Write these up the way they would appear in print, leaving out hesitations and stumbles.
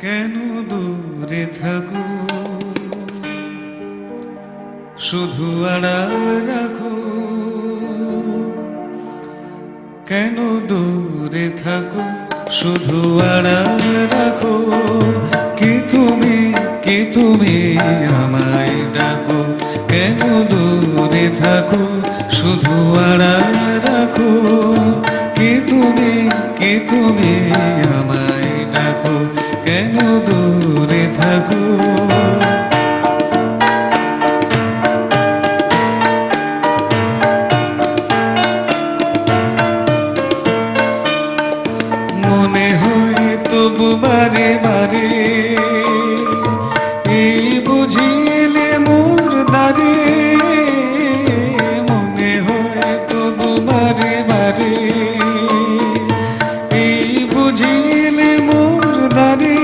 কেন দূরে থাকো, শুধু আড়াল রাখো। কেন দূরে থাকো, শুধু আড়াল রাখো। কি তুমি আমায় ডাকো। কেন দূরে থাকো, শুধু আড়াল রাখো। কি তুমি আমায় ডাকো। কেন দূরে থাকো। মনে হয় তবু বারে বারে, এই বুঝিলে মোর দ্বারে। মনে হয় তবু বারে বারে, এই বুঝিলে মোর দ্বারে।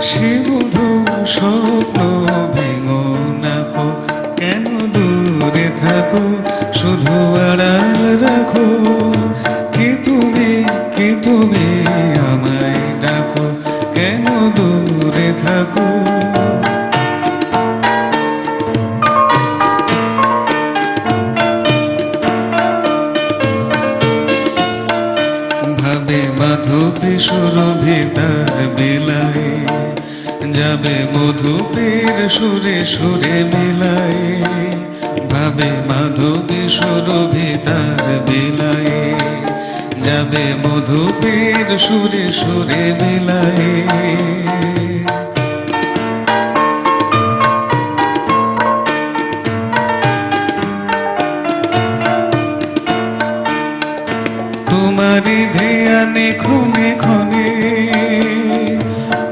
সে বুধু স্বপ্ন ভেঙো নাকো। কেন দূরে থাকো, শুধু আড়াল রাখো। কি তুমি আমায় ডাকো। কেন দূরে থাকো। ভাবে মাধবী সুরভি তার বেলায়, যাবে মধুপের সুরে সুরে মেলায়। ভাবে মাধবী সুরভি তার বেলায়, যাবে মধুপের সুরে সুরে মেলায়। তোমারি ধ্যানে ক্ষণে ক্ষণে,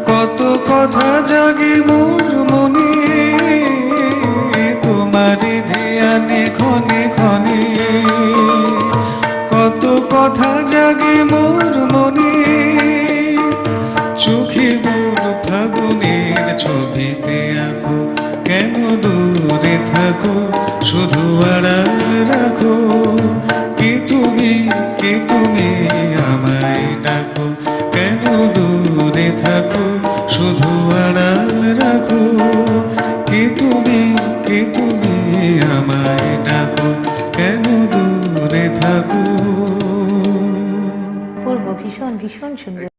কত কথা জাগে মোর মনে। তোমারি ধ্যানে ক্ষণে ক্ষণে, কত কথা জাগে মোর মনে। চোখে মোর ফাগুনের ছবিতে আঁকো। কেন দূরে থাকো, শুধু আড়াল রাখো। কি তুমি আমায় ডাকো। কেন দূরে থাকো, শুধু আড়াল রাখো। কি তুমি আমায় ডাকো। কেন দূরে থাকো। পূর্ব ভীষণ ভীষণ সুন্দর।